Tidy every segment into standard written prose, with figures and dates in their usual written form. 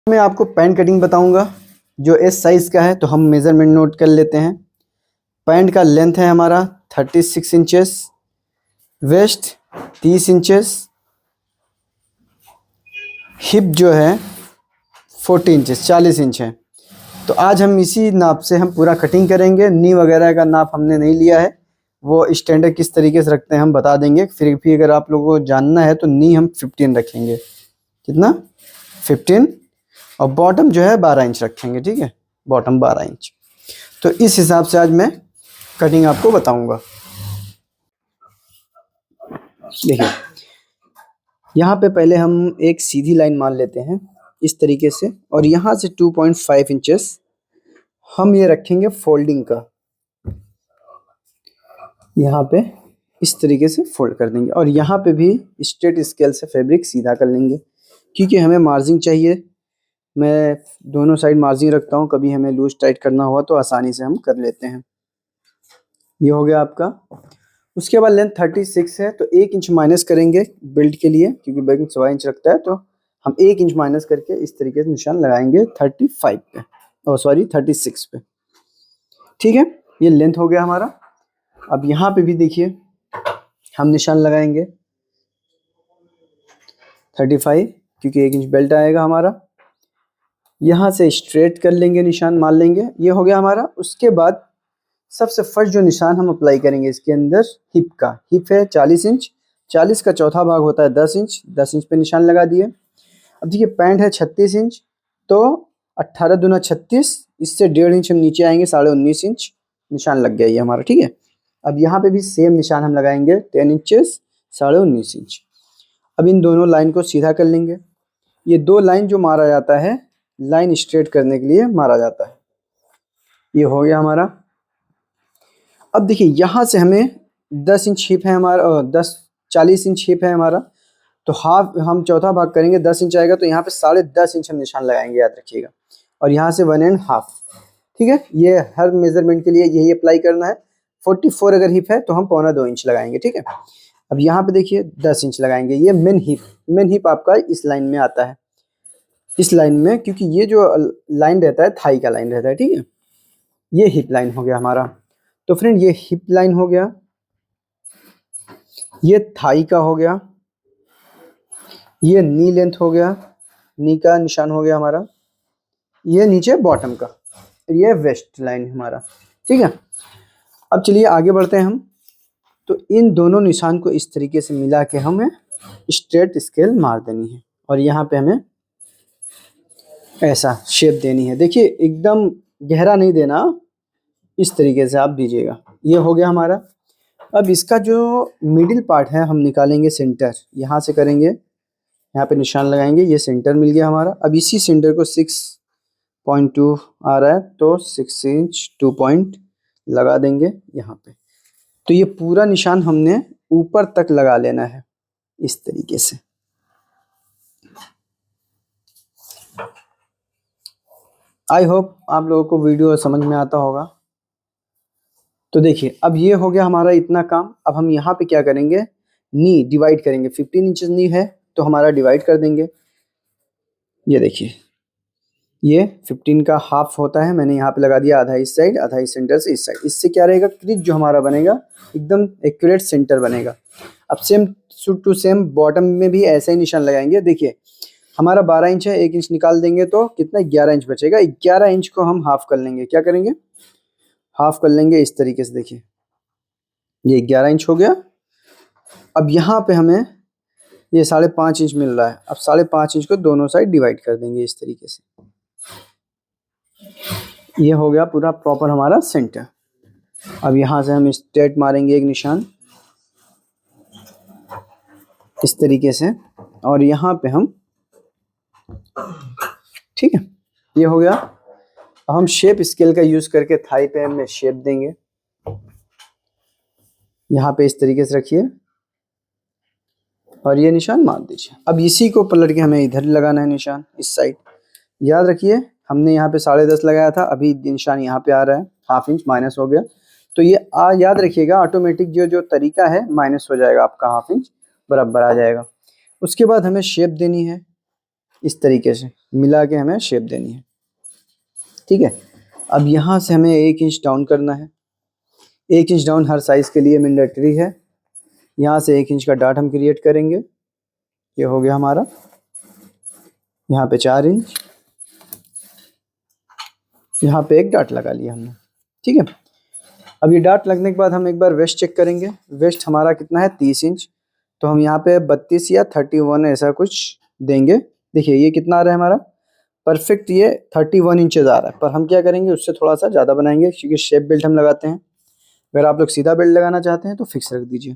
मैं आपको pant cutting बताऊंगा जो एस साइज़ का है। तो हम मेज़रमेंट नोट कर लेते हैं। पैंट का लेंथ है हमारा 36 इंचेस, वेस्ट 30 इंचेस, हिप जो है 40 इंचेस 40 इंच है। तो आज हम इसी नाप से हम पूरा कटिंग करेंगे। नी वगैरह का नाप हमने नहीं लिया है, वो स्टैंडर्ड किस तरीके से रखते हैं हम बता देंगे। फिर भी अगर आप लोगों को जानना है तो नी हम 15 रखेंगे। कितना? 15। और बॉटम जो है 12 इंच रखेंगे। ठीक है, बॉटम 12 इंच। तो इस हिसाब से आज मैं कटिंग आपको बताऊंगा। देखिए, यहाँ पे पहले हम एक सीधी लाइन मान लेते हैं इस तरीके से, और यहाँ से 2.5 इंचेस हम ये रखेंगे फोल्डिंग का। यहाँ पे इस तरीके से फोल्ड कर देंगे, और यहाँ पे भी स्ट्रेट स्केल से फैब्रिक सीधा कर लेंगे, क्योंकि हमें मार्जिंग चाहिए। मैं दोनों साइड मार्जिंग रखता हूँ, कभी हमें लूज टाइट करना हुआ तो आसानी से हम कर लेते हैं। ये हो गया आपका। उसके बाद लेंथ 36 है, तो 1 इंच माइनस करेंगे बेल्ट के लिए, क्योंकि बेल्ट 1.25 इंच रखता है। तो हम 1 इंच माइनस करके इस तरीके से निशान लगाएंगे 35 पे, और सॉरी 36 पे। ठीक है, ये लेंथ हो गया हमारा। अब यहाँ पे भी देखिए हम निशान लगाएंगे 35, क्योंकि 1 इंच बेल्ट आएगा हमारा। यहाँ से स्ट्रेट कर लेंगे, निशान मान लेंगे। ये हो गया हमारा। उसके बाद सबसे फर्स्ट जो निशान हम अप्लाई करेंगे इसके अंदर, हिप का। हिप है 40 इंच, 40 का चौथा भाग होता है 10 इंच। 10 इंच पे निशान लगा दिए। अब देखिए पैंट है 36 इंच, तो 18 दूना 36, इससे 1.5 इंच हम नीचे आएंगे, 19.5 इंच निशान लग गया ये हमारा। ठीक है, अब यहाँ पे भी सेम निशान हम लगाएंगे 10 इंचेस, 19.5 इंच। अब इन दोनों लाइन को सीधा कर लेंगे। ये दो लाइन जो मारा जाता है, लाइन स्ट्रेट करने के लिए मारा जाता है। ये हो गया हमारा। अब देखिए यहाँ से हमें 10 इंच हिप है हमारा, 40 इंच हिप है हमारा, तो हाफ हम चौथा भाग करेंगे, 10 इंच आएगा, तो यहाँ पे 10.5 इंच हम निशान लगाएंगे, याद रखिएगा। और यहाँ से 1.5। ठीक है, ये हर मेजरमेंट के लिए यही अप्लाई करना है। 44 अगर हिप है तो हम 1.25 इंच लगाएंगे। ठीक है, अब यहाँ पे देखिए 10 इंच लगाएंगे। ये मेन हिप आपका इस लाइन में आता है, इस लाइन में, क्योंकि ये जो लाइन रहता है थाई का लाइन रहता है। ठीक है, ये हिप लाइन हो गया हमारा। तो फ्रेंड ये हिप लाइन हो गया, ये थाई का हो गया, ये नी लेंथ हो गया, नी का निशान हो गया हमारा, ये नीचे बॉटम का, ये वेस्ट लाइन हमारा। ठीक है, अब चलिए आगे बढ़ते हैं हम। तो इन दोनों निशान को इस तरीके से मिला के हमें स्ट्रेट स्केल मार देनी है, और यहाँ पे हमें ऐसा शेप देनी है। देखिए एकदम गहरा नहीं देना, इस तरीके से आप दीजिएगा। ये हो गया हमारा। अब इसका जो मिडिल पार्ट है हम निकालेंगे सेंटर, यहाँ से करेंगे, यहाँ पे निशान लगाएंगे, ये सेंटर मिल गया हमारा। अब इसी सेंटर को 6.2 आ रहा है, तो 6 इंच 2 पॉइंट लगा देंगे यहाँ पे। तो ये पूरा निशान हमने ऊपर तक लगा लेना है इस तरीके से। आई होप आप लोगों को वीडियो समझ में आता होगा। तो देखिए अब ये हो गया हमारा इतना काम। अब हम यहाँ पे क्या करेंगे, नी डिवाइड करेंगे। 15 इंचेस नी है, तो हमारा डिवाइड कर देंगे। ये देखिए ये 15 का हाफ होता है, मैंने यहाँ पे लगा दिया आधा इस साइड, आधा इस सेंटर से इस साइड। इससे क्या रहेगा, क्रीज जो हमारा बनेगा एकदम एक्यूरेट सेंटर बनेगा। अब सेम टू सेम बॉटम में भी ऐसा ही निशान लगाएंगे। देखिए हमारा 12 इंच है, 1 इंच निकाल देंगे तो कितना 11 इंच बचेगा। 11 इंच को हम हाफ कर लेंगे। क्या करेंगे, हाफ कर लेंगे इस तरीके से। देखिए ये 11 इंच हो गया। अब यहाँ पे हमें ये 5.5 इंच मिल रहा है। अब 5.5 इंच को दोनों साइड डिवाइड कर देंगे इस तरीके से। ये हो गया पूरा प्रॉपर हमारा सेंटर। अब यहाँ से हम स्ट्रेट मारेंगे एक निशान इस तरीके से, और यहाँ पे हम, ठीक है, ये हो गया। अब हम शेप स्केल का यूज करके थाई पे में शेप देंगे। यहाँ पे इस तरीके से रखिए और ये निशान मार दीजिए। अब इसी को पलट के हमें इधर लगाना है निशान, इस साइड। याद रखिए हमने यहाँ पे 10.5 लगाया था, अभी निशान यहाँ पे आ रहा है, हाफ इंच माइनस हो गया। तो ये याद रखिएगा ऑटोमेटिक जो तरीका है माइनस हो जाएगा, आपका हाफ इंच बराबर आ जाएगा। उसके बाद हमें शेप देनी है इस तरीके से। मिला के हमें शेप देनी है, ठीक है। अब यहाँ से हमें 1 इंच डाउन करना है। 1 इंच डाउन हर साइज़ के लिए मैंडेटरी है। यहाँ से 1 इंच का डाट हम क्रिएट करेंगे। ये हो गया हमारा। यहाँ पे 4 इंच, यहाँ पे एक डाट लगा लिया हमने, ठीक है। अब ये डाट लगने के बाद हम एक बार वेस्ट चेक करेंगे। वेस्ट हमारा कितना है, 30 इंच। तो हम यहाँ पे 32 या 31 ऐसा कुछ देंगे। देखिए ये कितना आ रहा है हमारा, परफेक्ट ये 31 इंचेस आ रहा है। पर हम क्या करेंगे, उससे थोड़ा सा ज़्यादा बनाएंगे, क्योंकि शेप बेल्ट हम लगाते हैं। अगर आप लोग सीधा बेल्ट लगाना चाहते हैं तो फिक्स रख दीजिए।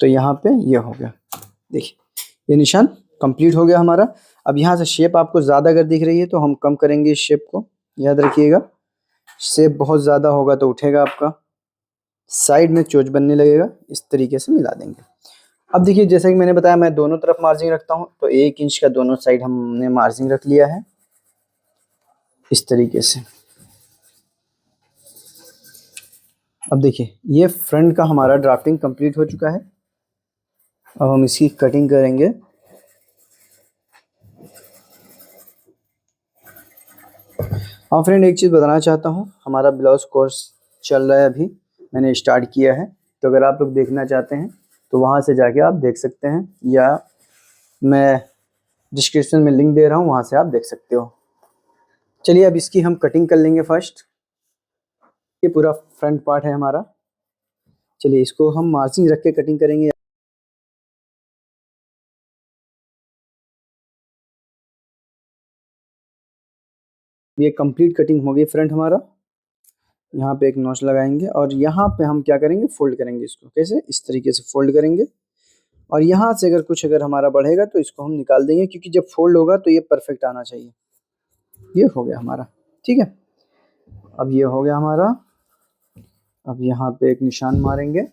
तो यहाँ पे ये हो गया, देखिए ये निशान कंप्लीट हो गया हमारा। अब यहाँ से शेप आपको ज़्यादा अगर दिख रही है तो हम कम करेंगे इस शेप को, याद रखिएगा। शेप बहुत ज़्यादा होगा तो उठेगा आपका, साइड में चोच बनने लगेगा। इस तरीके से मिला देंगे। अब देखिए जैसा कि मैंने बताया, मैं दोनों तरफ मार्जिन रखता हूँ, तो 1 इंच का दोनों साइड हमने मार्जिन रख लिया है इस तरीके से। अब देखिए ये फ्रंट का हमारा ड्राफ्टिंग कंप्लीट हो चुका है। अब हम इसकी कटिंग करेंगे। हाँ फ्रेंड, एक चीज़ बताना चाहता हूँ, हमारा ब्लाउज कोर्स चल रहा है, अभी मैंने स्टार्ट किया है। तो अगर आप लोग देखना चाहते हैं तो वहाँ से जाके आप देख सकते हैं, या मैं डिस्क्रिप्शन में लिंक दे रहा हूँ, वहाँ से आप देख सकते हो। चलिए अब इसकी हम कटिंग कर लेंगे फर्स्ट। ये पूरा फ्रंट पार्ट है हमारा। चलिए इसको हम मार्जिन रख के कटिंग करेंगे। ये कंप्लीट कटिंग हो गई फ्रंट हमारा। यहाँ पे एक नॉच लगाएंगे और यहाँ पे हम क्या करेंगे, फोल्ड करेंगे इसको। कैसे, इस तरीके से फोल्ड करेंगे। और यहाँ से अगर हमारा बढ़ेगा तो इसको हम निकाल देंगे, क्योंकि जब फोल्ड होगा तो ये परफेक्ट आना चाहिए। ये हो गया हमारा, ठीक है। अब ये हो गया हमारा। अब यहाँ पे एक निशान मारेंगे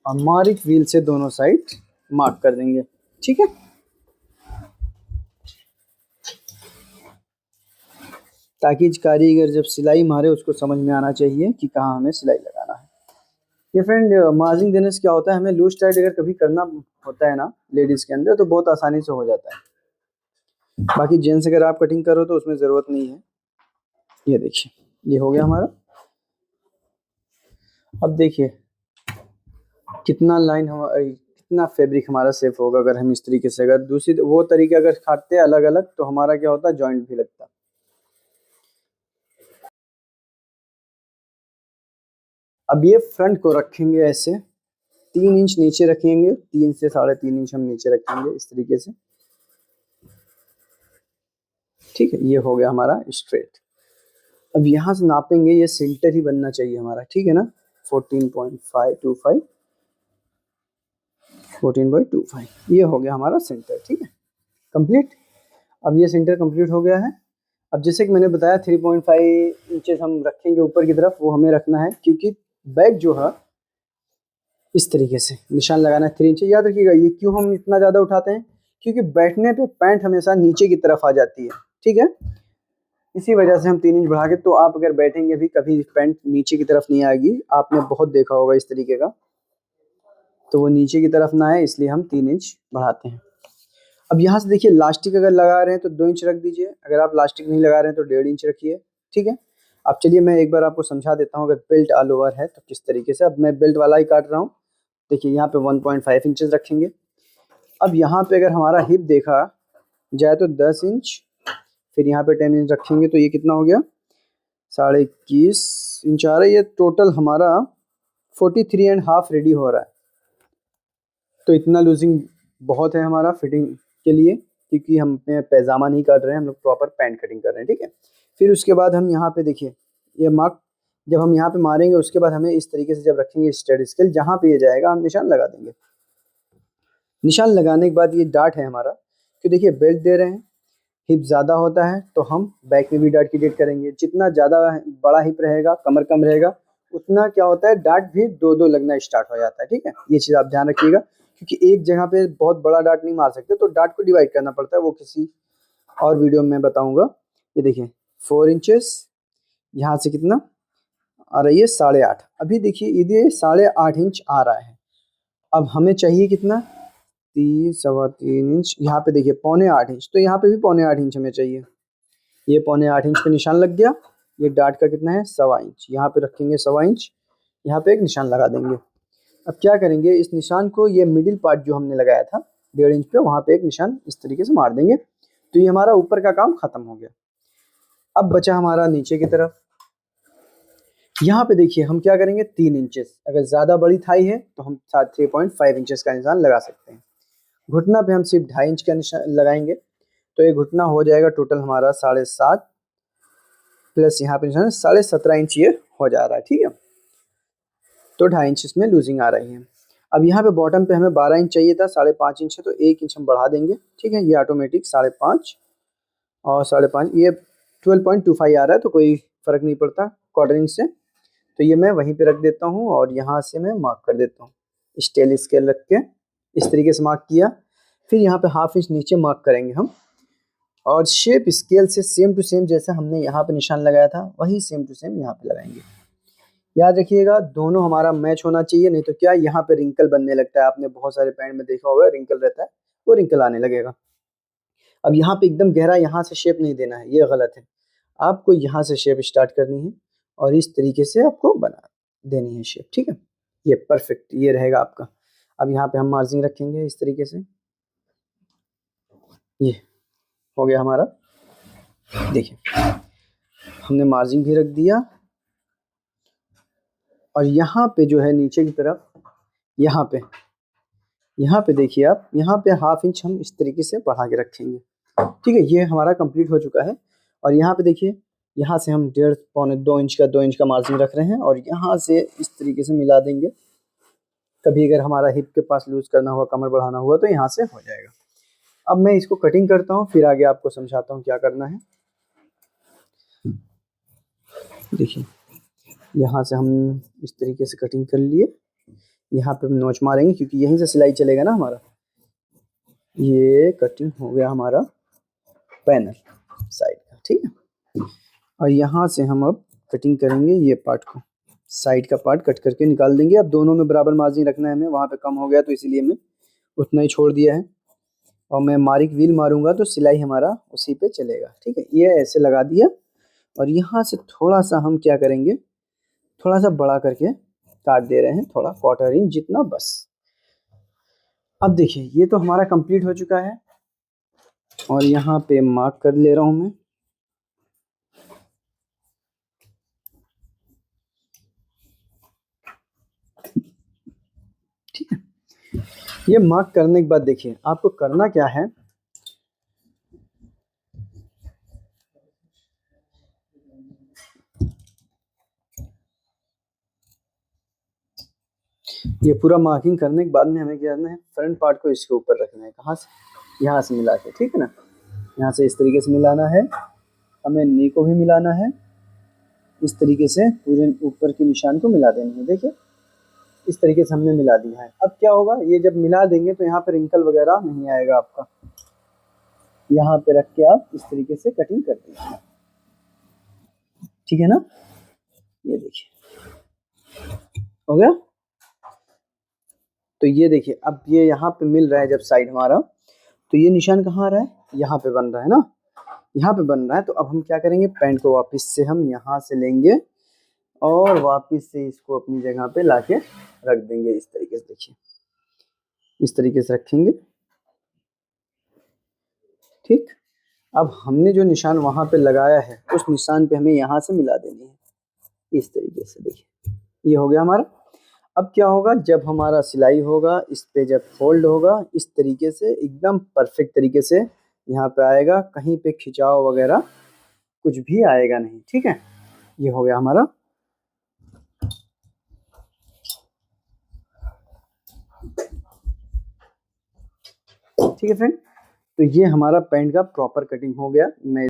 और मार्क व्हील से दोनों साइड मार्क कर देंगे, ठीक है। ताकि कारीगर जब सिलाई मारे उसको समझ में आना चाहिए कि कहाँ हमें सिलाई लगाना है। ये फ्रेंड मार्जिन देने से क्या होता है, हमें लूज टाइट अगर कभी करना होता है ना लेडीज़ के अंदर, तो बहुत आसानी से हो जाता है। बाकी जेंट्स अगर आप कटिंग करो तो उसमें ज़रूरत नहीं है। ये देखिए ये हो गया हमारा। अब देखिए कितना लाइन कितना फैब्रिक हमारा सेफ होगा अगर हम इस तरीके से, अगर दूसरी वो तरीके अगर काटते अलग अलग तो हमारा क्या होता है, जॉइंट भी लगता। अब ये फ्रंट को रखेंगे ऐसे, 3 इंच नीचे रखेंगे, 3 से 3.5 इंच हम नीचे रखेंगे इस तरीके से, ठीक है। ये हो गया हमारा स्ट्रेट। अब यहाँ से नापेंगे, ये सेंटर ही बनना चाहिए हमारा, ठीक है ना। 14.525 14.25 ये हो गया हमारा सेंटर, ठीक है, कंप्लीट। अब ये सेंटर कंप्लीट हो गया है। अब जैसे कि मैंने बताया 3.5 इंचेस हम रखेंगे ऊपर की तरफ, वो हमें रखना है, क्योंकि बैक जो है इस तरीके से निशान लगाना है 3 इंच। याद रखिएगा ये क्यों हम इतना ज़्यादा उठाते हैं, क्योंकि बैठने पे पैंट हमेशा नीचे की तरफ आ जाती है, ठीक है। इसी वजह से हम 3 इंच बढ़ा के, तो आप अगर बैठेंगे भी कभी पैंट नीचे की तरफ नहीं आएगी, आपने बहुत देखा होगा इस तरीके का, तो वो नीचे की तरफ ना आए, इसलिए हम 3 इंच बढ़ाते हैं। अब यहाँ से देखिए, लास्टिक अगर लगा रहे हैं तो 2 इंच रख दीजिए, अगर आप लास्टिक नहीं लगा रहे हैं तो 1.5 इंच रखिए, ठीक है। अब चलिए मैं एक बार आपको समझा देता हूँ, अगर बेल्ट ऑल ओवर है तो किस तरीके से। अब मैं बेल्ट वाला ही काट रहा हूँ। देखिए यहाँ पे 1.5 इंचेस रखेंगे। अब यहाँ पे अगर हमारा हिप देखा जाए तो 10 इंच, फिर यहाँ पे 10 इंच रखेंगे, तो ये कितना हो गया, 21.5 इंच आ रहा है। ये टोटल हमारा 43.5 रेडी हो रहा है। तो इतना लूजिंग बहुत है हमारा फिटिंग के लिए, क्योंकि हम पैजामा नहीं काट रहे हैं, हम लोग प्रॉपर पैंट कटिंग कर रहे हैं, ठीक है। फिर उसके बाद हम यहाँ पे देखिए ये मार्क जब हम यहाँ पे मारेंगे, उसके बाद हमें इस तरीके से जब रखेंगे स्टड स्केल, जहाँ पे ये जाएगा हम निशान लगा देंगे। निशान लगाने के बाद ये डाट है हमारा, तो देखिए बेल्ट दे रहे हैं, हिप ज़्यादा होता है तो हम बैक में भी डाट की डेट करेंगे। जितना ज़्यादा बड़ा हिप रहेगा, कमर कम रहेगा, उतना क्या होता है, डाट भी 2-2 लगना स्टार्ट हो जाता है, ठीक है। ये चीज़ आप ध्यान रखिएगा, क्योंकि एक जगह पे बहुत बड़ा डाट नहीं मार सकते, तो डाट को डिवाइड करना पड़ता है, वो किसी और वीडियो में बताऊंगा। ये देखिए 4 इंचेस, यहाँ से कितना आ रही है, 8.5। अभी देखिए ये 8.5 इंच आ रहा है। अब हमें चाहिए कितना, 3.25 इंच, यहाँ पे देखिए 3.25 इंच, तो यहाँ पे भी 3.25 इंच हमें चाहिए। ये 3.25 इंच पे निशान लग गया। ये डार्ट का कितना है 1.25 इंच, यहाँ पे रखेंगे 1.25 इंच, यहाँ पे एक निशान लगा देंगे। अब क्या करेंगे, इस निशान को ये मिडिल पार्ट जो हमने लगाया था 1.5 इंच पे, वहाँ पे एक निशान इस तरीके से मार देंगे। तो ये हमारा ऊपर का काम खत्म हो गया। अब बचा हमारा नीचे की तरफ। यहाँ पे देखिए हम क्या करेंगे, 3 इंचेस, अगर ज़्यादा बड़ी थाई है तो हम 3.5 इंचेस का निशान लगा सकते हैं। घुटना पे हम सिर्फ 2.5 इंच का निशान लगाएंगे, तो ये घुटना हो जाएगा टोटल हमारा 7.5 प्लस यहाँ पे निशान 17.5 इंच ये हो जा रहा है, ठीक है। तो 2.5 इंच इसमें लूजिंग आ रही है। अब यहाँ पे बॉटम पे हमें 12 इंच चाहिए था, 5.5 इंच है, तो 1 इंच हम बढ़ा देंगे, ठीक है। ये ऑटोमेटिक 5.5 और 5.5, ये 12.25 आ रहा है, तो कोई फ़र्क नहीं पड़ता क्वार्टर इंच से। तो ये मैं वहीं पे रख देता हूँ और यहाँ से मैं मार्क कर देता हूँ, स्टेल स्केल रख के इस तरीके से मार्क किया। फिर यहाँ पे 1/2 इंच नीचे मार्क करेंगे हम, और शेप स्केल से सेम टू सेम जैसे हमने यहाँ पे निशान लगाया था वही सेम टू सेम यहाँ पे लगाएंगे। याद रखिएगा दोनों हमारा मैच होना चाहिए, नहीं तो क्या यहाँ पे रिंकल बनने लगता है। आपने बहुत सारे पैंट में देखा होगा रिंकल रहता है, वो रिंकल आने लगेगा। अब यहाँ पे एकदम गहरा यहाँ से शेप नहीं देना है, ये गलत है। आपको यहाँ से शेप स्टार्ट करनी है और इस तरीके से आपको बना देनी है शेप, ठीक है। ये परफेक्ट ये रहेगा आपका। अब यहाँ पे हम मार्जिन रखेंगे इस तरीके से, ये हो गया हमारा। देखिए हमने मार्जिन भी रख दिया, और यहाँ पे जो है नीचे की तरफ, यहाँ पे देखिए आप, यहाँ पे 1/2 इंच हम इस तरीके से बढ़ा के रखेंगे, ठीक है। ये हमारा कंप्लीट हो चुका है। और यहाँ पे देखिए, यहाँ से हम 1.5 पौने 2 इंच का 2 इंच का मार्जिन रख रहे हैं, और यहाँ से इस तरीके से मिला देंगे। कभी अगर हमारा हिप के पास लूज करना हुआ, कमर बढ़ाना हुआ, तो यहाँ से हो जाएगा। अब मैं इसको कटिंग करता हूँ, फिर आगे आपको समझाता हूँ क्या करना है। देखिए यहाँ से हम इस तरीके से कटिंग कर लिए, यहाँ पे हम नोच मारेंगे क्योंकि यहीं से सिलाई चलेगा ना हमारा। ये कटिंग हो गया हमारा पैनल साइड का, ठीक है। और यहाँ से हम अब कटिंग करेंगे ये पार्ट को, साइड का पार्ट कट करके निकाल देंगे। अब दोनों में बराबर मार्जिन रखना है हमें, वहाँ पे कम हो गया तो इसीलिए मैं उतना ही छोड़ दिया है। और मैं मार्क व्हील मारूंगा तो सिलाई हमारा उसी पे चलेगा, ठीक है। ये ऐसे लगा दिया, और यहाँ से थोड़ा सा हम क्या करेंगे, थोड़ा सा बड़ा करके काट दे रहे हैं, थोड़ा 1/4 इंच जितना, बस। अब देखिए ये तो हमारा कंप्लीट हो चुका है, और यहाँ पे मार्क कर ले रहा हूँ मैं। ठीक है, ये मार्क करने के बाद देखिए आपको करना क्या है। ये पूरा मार्किंग करने के बाद में हमें क्या करना है, फ्रंट पार्ट को इसके ऊपर रखना है। कहाँ से, यहाँ से मिला के, ठीक है ना। यहाँ से इस तरीके से मिलाना है, हमें नी को भी मिलाना है, इस तरीके से पूरे ऊपर के निशान को मिला देना है। देखिए इस तरीके से हमने मिला दिया है। अब क्या होगा, ये जब मिला देंगे तो यहाँ पे रिंकल वगैरह नहीं आएगा आपका। यहाँ पे रख के आप इस तरीके से कटिंग कर दीजिए, ठीक है ना। ये देखिए हो गया। तो ये देखिए अब ये यहाँ पे मिल रहा है जब साइड हमारा, तो ये निशान कहाँ आ रहा है, यहाँ पे बन रहा है ना, यहाँ पे बन रहा है। तो अब हम क्या करेंगे, पैंट को वापस से हम यहाँ से लेंगे और वापस से इसको अपनी जगह पे लाके रख देंगे इस तरीके से। देखिए इस तरीके से रखेंगे, ठीक। अब हमने जो निशान वहाँ पे लगाया है उस निशान पे हमें यहाँ से मिला देनी है इस तरीके से। देखिए ये हो गया हमारा। अब क्या होगा, जब हमारा सिलाई होगा इस पे, जब फोल्ड होगा इस तरीके से एकदम परफेक्ट तरीके से यहाँ पे आएगा, कहीं पे खिंचाव वगैरह कुछ भी आएगा नहीं, ठीक है। ये हो गया हमारा। ठीक है फ्रेंड, तो ये हमारा पैंट का प्रॉपर कटिंग हो गया। मैं